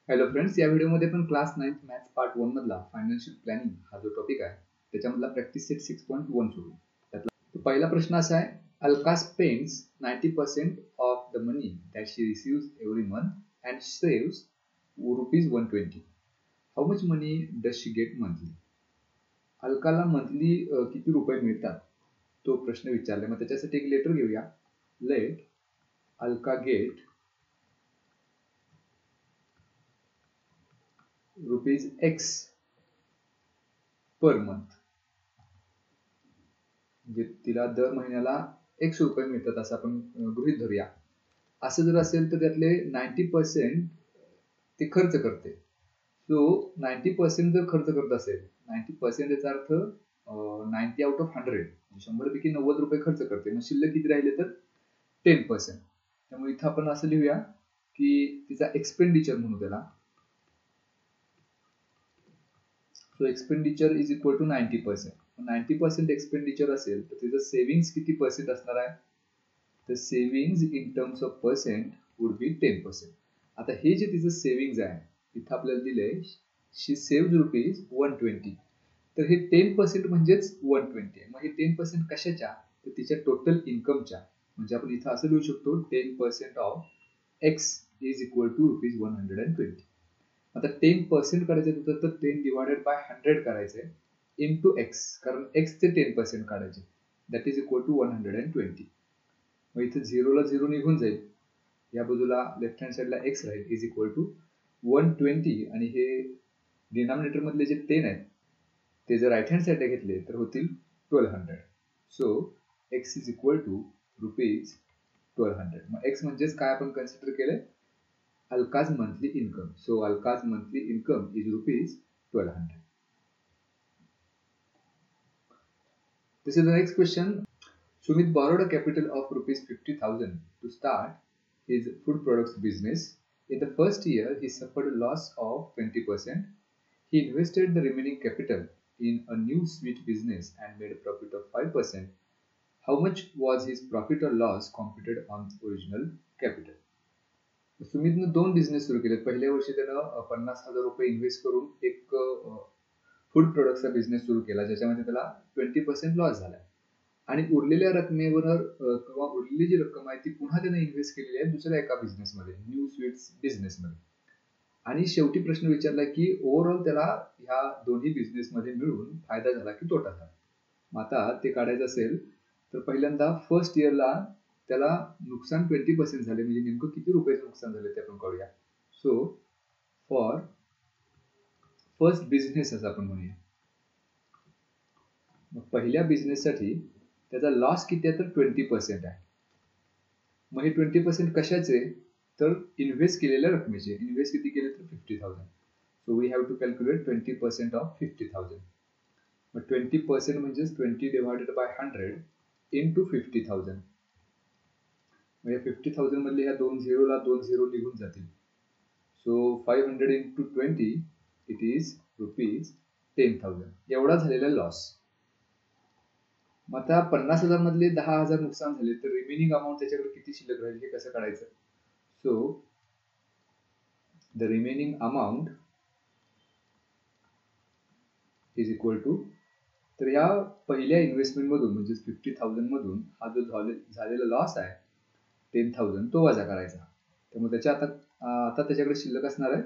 Hello friends, या व्हिडिओमध्ये आपण क्लास 9th मॅथ्स पार्ट 1 मधला फायनान्शियल प्लॅनिंग हा जो टॉपिक आहे त्याच्यामधला प्रॅक्टिस सेट 6.1 सोडू. त्यातला पहिला प्रश्न असा आहे, Alka spends 90% of the money that she receives every month and saves ₹120. How much money does she get monthly? अलकाला मंथली किती रुपये मिळतात तो प्रश्न विचारला. मग त्याच्यासाठी एक लेटर घेऊया. Let Alka get ₹X per month. म्हणजे तिला दर महिन्याला X रुपये मिळतात असं आपण गृहीत धरूया. असं जर असेल तर त्यातले 90% ते खर्च करते. सो 90% जर खर्च करत असेल, 90% याचा अर्थ 90 आउट ऑफ 100, 100 पैकी 90 रुपये खर्च करते. मग शिल्लक किती राहिले तर 10%. त्यामुळे इथं आपण असं लिहूया की तिचा एक्सपेंडिचर म्हणू त्याला. So expenditure is equal to 90%. 90% expenditure असेल तर तिचं सेव्हिंग्स किती पर्सेंट असणार आहे? तर savings in terms of percent would be 10%. आता हे जे तिचं सेव्हिंग्ज आहे इथं आपल्याला दिलंय शी सेव्ह ₹120. तर हे 10% म्हणजेच 120 आहे. मग हे 10% कशाच्या? तर तिच्या टोटल इन्कमच्या. म्हणजे आपण इथं असं लिहू शकतो 10% of X is equal to ₹120. आता 10% करायचं होतं तर 10 डिवायडेड बाय 100 करायचंय इंटू X, कारण X चे 10% काढायचे, दॅट इज इक्वल टू 120. मग इथे 0 ला 0 निघून जाईल, या बाजूला लेफ्ट हँड साइडला X राहील इज इक्वल टू 120 आणि हे डिनॉमिनेटर मधले जे 10 आहेत ते जर राईट हँड साइडला घेतले तर होतील 1200. So X is equal to ₹1200. मग X म्हणजेच काय आपण कन्सिडर केले? Alka's monthly income. So Alka's monthly income is ₹1200. This is the next question. Sumit borrowed a capital of ₹50,000 to start his food products business. In the first year, he suffered a loss of 20%. He invested the remaining capital in a new sweet business and made a profit of 5%. How much was his profit or loss computed on the original capital? सुमितनं 2 business सुरू केलेत. पहिल्या वर्षी त्यानं 50,000 invest करून एक food प्रोडक्टचा business सुरू केला, ज्याच्यामध्ये त्याला 20% लॉस झाला. आणि उरलेल्या रकमेवर किंवा उरलेली जी रक्कम आहे ती पुन्हा त्यानं इन्व्हेस्ट केलेली आहे दुसऱ्या एका बिझनेसमध्ये, न्यू स्वीट्स बिझनेसमध्ये. आणि शेवटी प्रश्न विचारला की ओव्हरऑल त्याला ह्या दोन्ही बिझनेसमध्ये मिळून फायदा झाला की तोटा झाला. मग आता ते काढायचं असेल तर पहिल्यांदा फर्स्ट इयरला त्याला नुकसान 20% झाले, म्हणजे नेमकं किती रुपयाचं नुकसान झाले ते आपण करूया. सो फॉर फर्स्ट बिझनेस असं आपण म्हणूया. मग पहिल्या बिझनेससाठी त्याचा लॉस किती आहे तर 20% आहे. मग हे 20% कशाचे? तर इन्व्हेस्ट केलेल्या रकमेचे. इन्व्हेस्ट किती केले तर 50,000. So we have to calculate 20% of 50,000. मग 20% म्हणजेच 20 डिवायडेड बाय 100 इंटू 50,000. म्हणजे 50,000 मधले ह्या 2 झिरोला 2 झिरो निघून जातील. So 500 into 20 it is ₹10,000. एवढा झालेला लॉस. मग आता 50,000 मधले 10,000 नुकसान झाले तर रिमेनिंग अमाऊंट त्याच्याकडे किती शिल्लक राहील हे कसं काढायचं? So the remaining amount is equal to, तर या पहिल्या इन्व्हेस्टमेंट मधून म्हणजे 50,000 मधून हा जो झालेला लॉस आहे 10,000 तो वजा करायचा. त्यामुळे त्याच्या आता त्याच्याकडे शिल्लक असणार आहे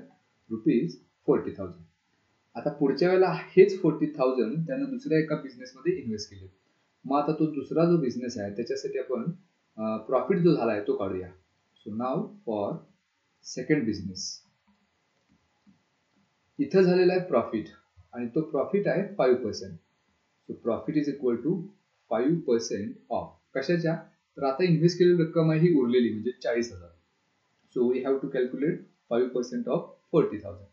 ₹40,000. आता पुढच्या वेळेला हेच 40,000 त्यानं दुसऱ्या एका बिझनेसमध्ये इन्व्हेस्ट केले. मग आता तो दुसरा जो बिझनेस आहे त्याच्यासाठी आपण प्रॉफिट जो झाला आहे तो काढूया. So now for second business. इथं झालेला आहे प्रॉफिट आणि तो प्रॉफिट आहे 5%. So profit is equal to 5% of कशाच्या? तर आता इन्व्हेस्ट केलेली रक्कम आहे ही उरलेली म्हणजे 40,000. So we have to calculate 5% of 40,000.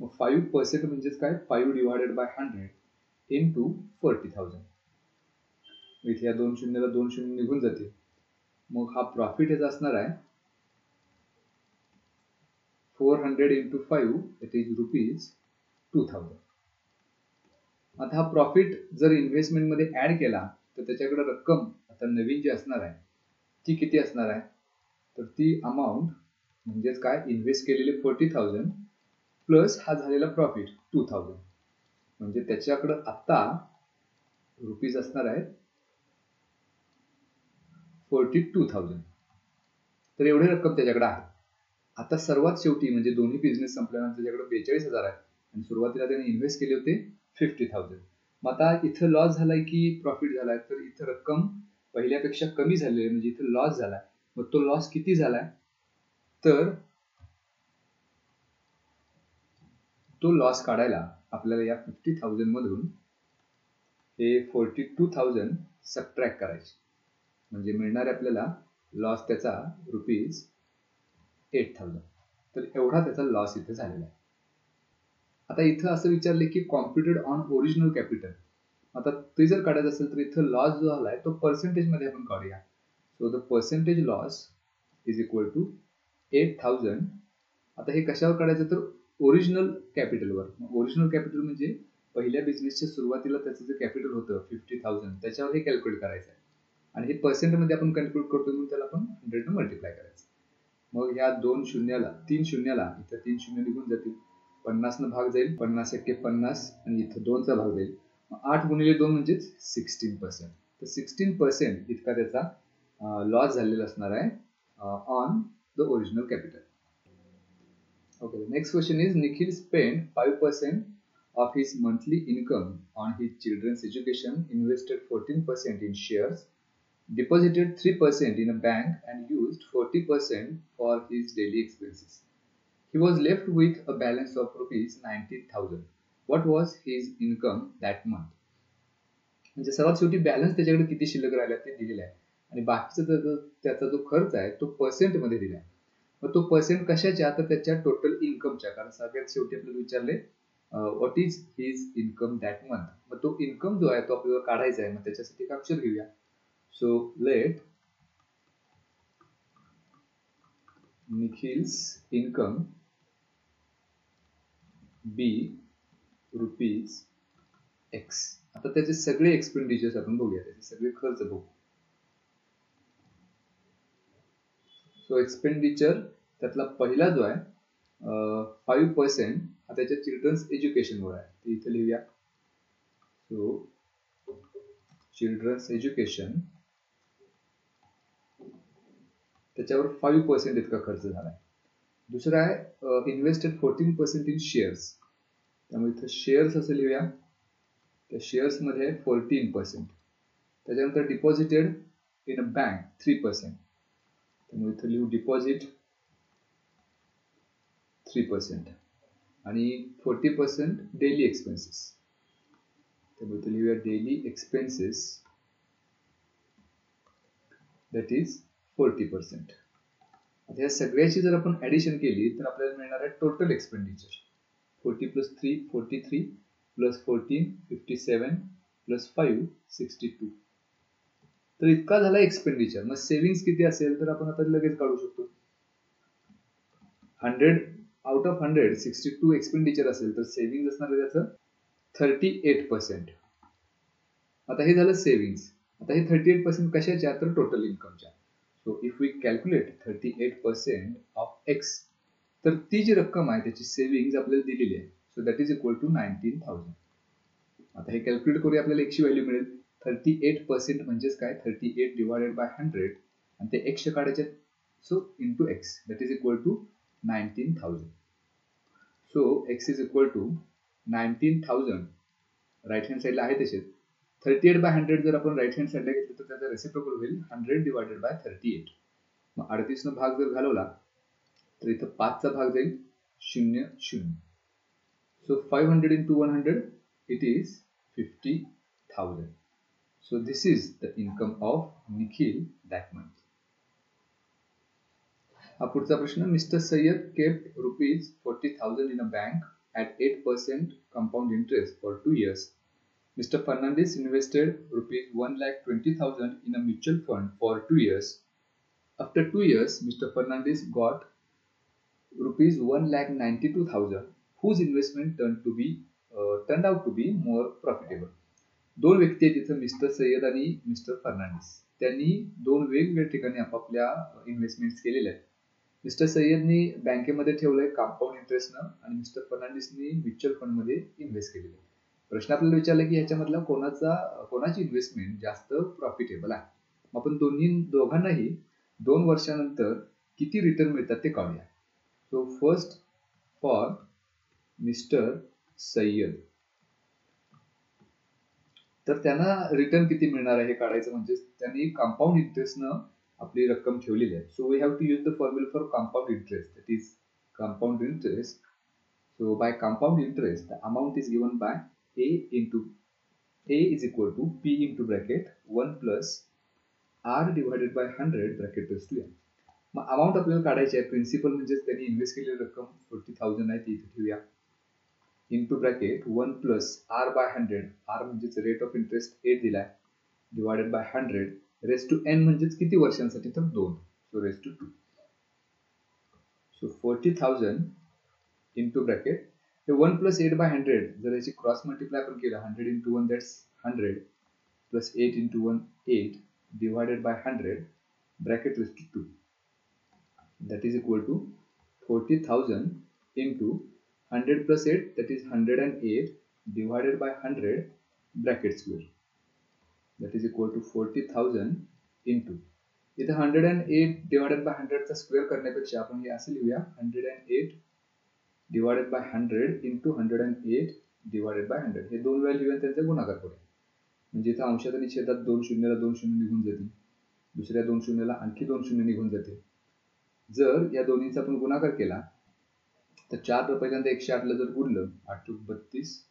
मग 5% म्हणजेच काय? 5 डिवायडेड बाय 100 इंटू 40,000. इथे या 2 शून्याला 2 शून्य निघून जातील. मग हा प्रॉफिट याचा असणार आहे 400 इंटू 5 इट इज ₹2,000. आता हा प्रॉफिट जर इन्व्हेस्टमेंट मध्ये ऍड केला तर त्याच्याकडे रक्कम आता नवीन जी असणार आहे ती किती असणार आहे? तर ती अमाऊंट म्हणजेच काय, इन्व्हेस्ट केलेले 40,000 प्लस हा झालेला प्रॉफिट 2,000, म्हणजे त्याच्याकडे आता रुपीज असणार आहेत 42,000. तर एवढी रक्कम त्याच्याकडे आहे. आता सर्वात शेवटी म्हणजे दोन्ही बिझनेस संपल्यानंतर त्याच्याकडे 42,000 आहे आणि सुरुवातीला त्याने इन्व्हेस्ट केले होते 50,000. मग आता इथं लॉस झालाय की प्रॉफिट झालाय, तर इथं रक्कम पहिल्यापेक्षा कमी झाली आहे, म्हणजे इथं लॉस झालाय. मग तो लॉस किती झालाय, तर तो लॉस काढायला आपल्याला या 50,000 मधून हे 42,000 सबट्रॅक्ट करायचे, म्हणजे मिळणार आपल्याला लॉस त्याचा रुपीज 8,000. तर एवढा त्याचा लॉस इथे झालेला आहे. आता इथं असं विचारले की कॉम्प्युटेड ऑन ओरिजिनल कॅपिटल. आता ते जर काढायचं असेल तर इथं लॉस जो झालाय तो पर्सेंटेज मध्ये आपण काढूया. So the percentage loss is equal to 8,000. आता हे कशावर काढायचं, तर ओरिजिनल कॅपिटलवर. ओरिजिनल कॅपिटल म्हणजे पहिल्या बिझनेसच्या सुरुवातीला त्याचं जे कॅपिटल होतं 50,000 त्याच्यावर हे कॅल्क्युलेट करायचं आहे आणि हे पर्सेंट मध्ये आपण कॅल्क्युलेट करतो म्हणून त्याला आपण 100 ने मल्टिप्लाय करायचं. मग ह्या 2 शून्याला 3 शून्याला इथं 3 शून्य निघून जातील, 50 न भाग जाईल, 50 × 50 आणि इथं 2 चा भाग जाईल. 8 गुणिले 2 म्हणजेच 16%. तर 16% इतका त्याचा लॉस झालेला असणार आहे on the original capital. Okay, the next question is Nikhil spent 5% of his monthly income on his children's education, invested 14% in shares, deposited 3% in a bank and used 40% for his daily expenses. He was left with a balance of rupees 19,000. What was his income that month? म्हणजे सर्वात शेवटी balance त्याच्याकडे किती शिल्लक राहिला ते दिलेलं आहे आणि बाकीचा त्याचा जो खर्च आहे तो पर्सेंट मध्ये दिला आहे. मग तो पर्सेंट कशाच्या, तर त्याच्या टोटल इन्कमच्या. कारण सगळ्यात शेवटी आपल्याला विचारले what is his income that month. मग तो इन्कम जो आहे तो आपल्याला काढायचा आहे. मग त्याच्यासाठी एक अक्षर घेऊया. So let Nikhil's income be rupees X. आता त्याचे सगळे एक्सपेंडिचर्स आपण बघूया, त्याचे सगळे खर्च बघू. सो एक्सपेंडिचर त्यातला पहिला जो आहे 5% हा त्याच्या चिल्ड्रन्स एज्युकेशनवर आहे, ते इथे लिहूया. सो चिल्ड्रन्स एज्युकेशन त्याच्यावर 5% इतका खर्च झाला आहे. दुसरा आहे इन्व्हेस्टेड 14% इन शेअर्स, त्यामुळे इथं शेअर्स असं लिहूया. त्या शेअर्स मध्ये 14%. त्याच्यानंतर डिपॉझिटेड इन अ बँक 3%, त्यामुळे इथं लिहू डिपॉझिट 3% आणि 40% डेली एक्सपेन्सेस, त्यामुळे इथं लिहूया डेली एक्सपेन्सेस दॅट इज 40%. आता या सगळ्याची जर आपण ऍडिशन केली तर आपल्याला मिळणार आहे टोटल एक्सपेंडिचर 40 + 3 43 + 14 57 + 5 62. तर इतका झाला एक्सपेंडिचर. मग सेव्हिंग्स किती असेल तर आपण आता लगेच काढू शकतो. 100 आउट ऑफ 100 62 एक्सपेंडिचर असेल तर सेव्हिंग असणार आहे त्याचं 38%. आता हे झालं सेव्हिंग्स. आता हे 38% कशाच्या, तर टोटल इन्कमच्या. So if we calculate 38% of X, तर ती जी रक्कम आहे त्याची सेव्हिंग्ज आपल्याला दिलेली आहे. So that is equal to 19,000. आता हे कॅल्क्युलेट करूया, आपल्याला एक्सची व्हॅल्यू मिळेल. 38% म्हणजेच काय, 38 डिवायडेड बाय 100 आणि ते एक्स काढायचे. So into X that is equal to 19,000. So X is equal to 19,000. Right hand साईडला आहे तसेच 38/100 जर आपण राईट हँड साईडला घेतलं तर त्याचा रेसिप्रोकल होईल 100 डिवायडेड बाय 38. मग 38 न भाग जर घालवला तर इथं 5 चा भाग जाईल 0 0. So 500 into 100 it is 50,000. So this is the income of Nikhil that month. हा पुढचा प्रश्न. Mister Sayyad kept rupees 40,000 in a bank at 8% compound interest for 2 years. Mr. Fernandez invested rupees 1,20,000 in a mutual fund for 2 years. After 2 years, Mr. Fernandez got rupees 1,92,000, whose investment turned out to be more profitable. दोन व्यक्ती आहेत तिथं, mister Syed आणि mister Fernandes. त्यांनी दोन वेगवेगळ्या ठिकाणी आपापल्या इन्व्हेस्टमेंट्स केलेल्या आहेत. मिस्टर सय्यदनी बँकेमध्ये ठेवलंय कंपाऊंड इंटरेस्टनं आणि मिस्टर फर्नांडिसनी म्युच्युअल फंड मध्ये इन्व्हेस्ट केलेलं आहे. प्रश्न आपल्याला विचारला की ह्याच्यामधला कोणाची इन्व्हेस्टमेंट जास्त प्रॉफिटेबल आहे. आपण दोघांनाही 2 वर्षानंतर किती रिटर्न मिळतात ते काढूया. So first for mister Sayyad, तर त्यांना रिटर्न किती मिळणार आहे हे काढायचं. म्हणजे त्यांनी कंपाऊंड इंटरेस्टनं आपली रक्कम ठेवलेली आहे. So we have to use the formula for compound interest, that is compound interest. So by compound interest, the amount is given by A is equal to P into bracket 1 plus R divided by 100 bracket raised to n. मग amount आपल्याला काढायची आहे. Principal म्हणजे त्यांनी invest केलेली रक्कम 40,000 आहे ती इथे ठेवूया. Into bracket 1 plus R by 100, R म्हणजेच रेट ऑफ इंटरेस्ट 8 दिलाय, divided by 100 raise to n म्हणजेच किती वर्षांसाठी तर 2, so raise to 2. So 40,000 into bracket हे 1 प्लस 8 बाय 100, जर याची क्रॉस मल्टिप्लाय आपण केलं 100 into 1 that's 100 plus 8 into 1 8 divided by 100 bracket raise to 2, that is equal to 40,000 into 100 plus 8, that is 108 divided by 100 bracket square, that is equal to 40,000 into इथे 108 divided by 100 चा square करण्यापेक्षा आपण हे असे लिहूया 108 divided by 100 into 108 divided by 100. हे दोन वेळा लिहून त्यांचा गुणाकार करूया. म्हणजे इथे अंशात आणि छेदात 2 शून्याला 2 शून्य निघून जातील, दुसऱ्या 2 शून्याला आणखी 2 शून्य निघून जातील. जर या दोन्हीचा आपण गुणाकार केला तर 4 पहिल्यांदा 108 ला जर गुणलं 8 32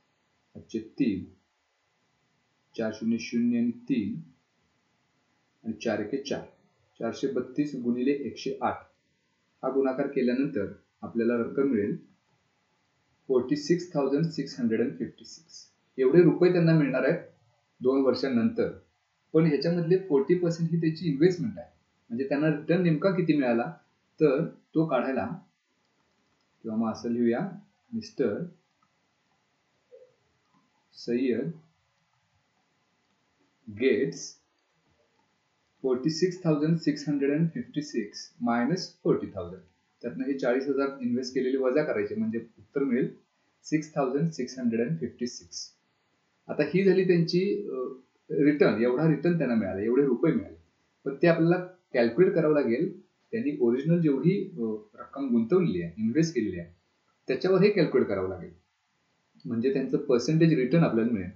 3 4 0 0 आणि 3 आणि 4 1 4 432 गुणिले 108 हा गुणाकार केल्यानंतर आपल्याला रक्कम मिळेल 46,656. एवढे रुपये त्यांना मिळणार आहेत 2 वर्षांनंतर. पण ह्याच्यामधले 40% ही त्याची इन्व्हेस्टमेंट आहे. म्हणजे त्यांना रिटर्न नेमका किती मिळाला तर तो काढायला, किंवा मग असं लिहूया मिस्टर सय्यद गेट्स 46,656 मायनस 40,000. त्यातनं हे 40,000 इन्व्हेस्ट केलेले वजा करायचे म्हणजे उत्तर मिळेल 6,656. आता ही झाली त्यांची रिटर्न. एवढा रिटर्न त्यांना मिळाला, एवढे रुपये मिळाले. पण ते आपल्याला कॅल्क्युलेट करावं लागेल. त्यांनी ओरिजिनल जेवढी रक्कम गुंतवलेली आहे, इन्व्हेस्ट केलेली आहे, त्याच्यावर हे कॅल्क्युलेट करावं लागेल. म्हणजे त्यांचं पर्सेंटेज रिटर्न आपल्याला मिळेल.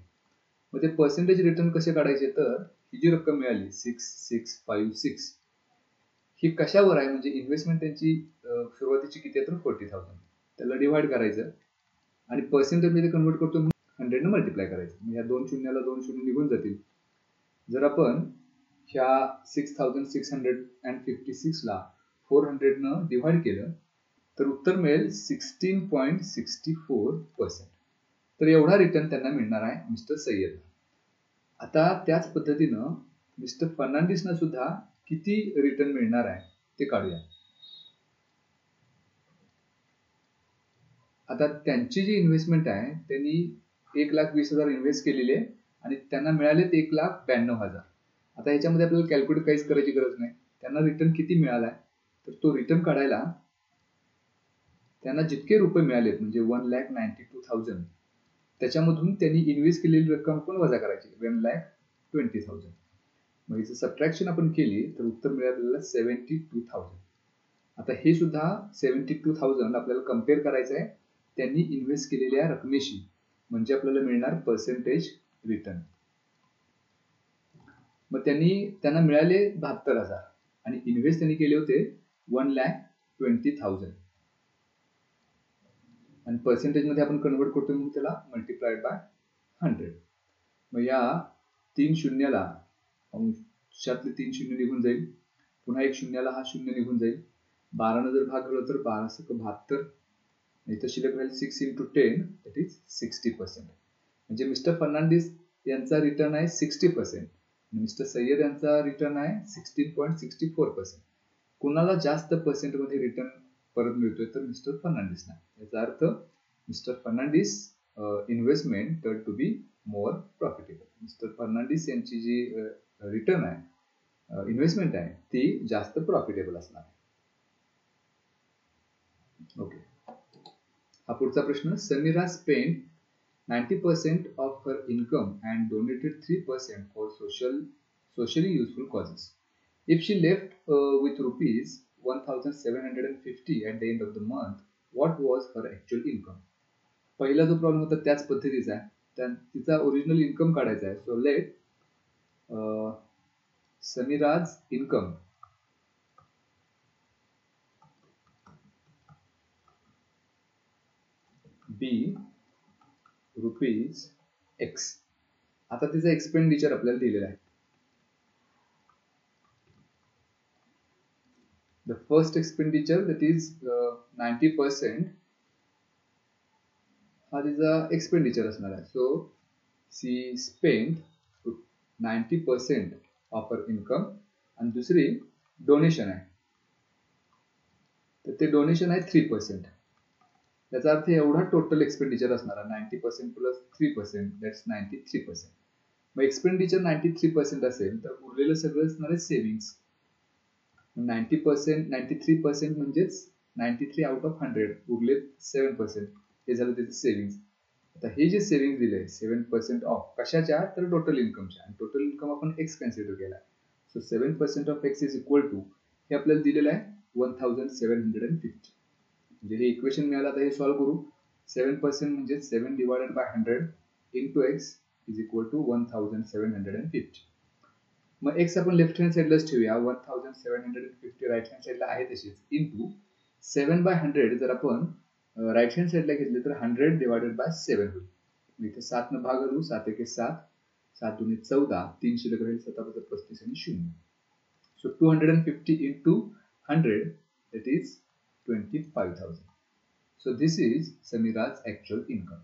मग ते पर्सेंटेज रिटर्न कसे काढायचे तर ही जी रक्कम मिळाली 6656 ही कशावर आहे, म्हणजे इन्व्हेस्टमेंट त्यांची सुरुवातीची किती आहे तर 40,000, त्याला डिवाइड करायचं आणि पर्सेंटेज मध्ये कन्वर्ट करतो 100 ने मल्टिप्लाय करायचं. म्हणजे ह्या 2 शून्याला 2 शून्य निघून जातील. जर आपण ह्या 6,656 ला 400 न डिवाइड केलं तर उत्तर मिळेल 16.64%. तर एवढा रिटर्न त्यांना मिळणार आहे मिस्टर सय्यद. आता त्याच पद्धतीनं मिस्टर फर्नांडिसना सुद्धा किती रिटर्न मिळणार आहे ते काढूया. आता त्यांची जी इन्व्हेस्टमेंट आहे त्यांनी 1,20,000 इन्व्हेस्ट केलेले आणि त्यांना मिळाले 1,92,000. आता ह्याच्यामध्ये आपल्याला कॅल्क्युलेट काहीच करायची गरज नाही. त्यांना रिटर्न किती मिळालाय तर तो रिटर्न काढायला त्यांना जितके रुपये मिळालेत म्हणजे 1,92,000 त्याच्यामधून त्यांनी इन्व्हेस्ट केलेली रक्कम पण वजा करायची 1,20,000. मग हिचं सबट्रॅक्शन आपण केली तर उत्तर मिळेल आपल्याला 72,000. आता हे सुद्धा 72,000 आपल्याला कम्पेअर करायचं आहे त्यांनी इन्व्हेस्ट केलेल्या रकमेशी, म्हणजे आपल्याला मिळणार पर्सेंटेज रिटर्न. मग त्यांना मिळाले 72,000 आणि इन्व्हेस्ट त्यांनी केले होते 1,20,000 आणि पर्सेंटेज मध्ये आपण कन्वर्ट करतो म्हणून त्याला मल्टिप्लाइड बाय 100. मग या 3 शून्याला अंशातले 3 शून्य निघून जाईल, पुन्हा 1 शून्याला हा शून्य निघून जाईल. 12 जर भाग घालवला तर 12,72 इथं शिल्लक राहील 6 into 10 दॅट इज 60%. म्हणजे मिस्टर फर्नांडिस यांचा रिटर्न आहे 60%, मिस्टर सय्यद यांचा रिटर्न आहे 16.64%. कुणाला जास्त पर्सेंट मध्ये रिटर्न परत मिळतोय तर मिस्टर फर्नांडिसना. याचा अर्थ mister Fernandes investment turn to be more profitable. Mister Fernandes यांची जी रिटर्न आहे, इन्व्हेस्टमेंट आहे ती जास्त प्रॉफिटेबल असणार. ओके, हा पुढचा प्रश्न. Samira spend 90% of her income and donated 3% for socially useful causes. If she left with rupees 1750 at the end of the month, what was her actual income? पहिला जो प्रॉब्लेम होता त्याच पद्धतीचा आहे. तिचा ओरिजिनल इन्कम काढायचा आहे. So let Samira's income be rupees X. आता तिचा एक्सपेंडिचर आपल्याला दिलेला आहे. The first expenditure that is 90% हा तिचा एक्सपेंडिचर असणार आहे. So she spend 90% of her income. आणि दुसरी डोनेशन आहे, तर ते डोनेशन आहे 3%. त्याचा अर्थ एवढा टोटल एक्सपेंडिचर असणार आहे. 90% प्लस 3% दॅट्स 93%. मग एक्सपेंडिचर 93% असेल तर उरलेलं सगळं असणार आहे सेव्हिंग्स. 90% 93% म्हणजेच 93 आउट ऑफ 100 उरले 7%. हे झालं त्याचे सेव्हिंग्स. आता हे जे सेव्हिंग दिले 7% ऑफ कशाच्या, तर टोटल इन्कमच्या. आणि टोटल इन्कम आपण एक्स कन्सिडर केला. So 7% of X is equal to हे आपल्याला दिलेलं आहे 1750. म्हणजे हे इक्वेशन मिळालं. आता हे सॉल्व्ह करू. 7% म्हणजे 7 divided by 100 into X is equal to 1750. मग एक्स आपण लेफ्ट हँड साइडलाच ठेवूया. 1750 राईट हँड साइडला आहे तशीच, इंटू 7/100 जर आपण राईट हँड साइडला घेतले तर 100 डिवायडेड बाय 7 होईल. इथे 7 न भाग करू. 7 1 7, 7 2 14, 3 शिल्लक राहील, 7 35 आणि 0. So 250 into 100 that is 25,000. So this is Samira's actual income.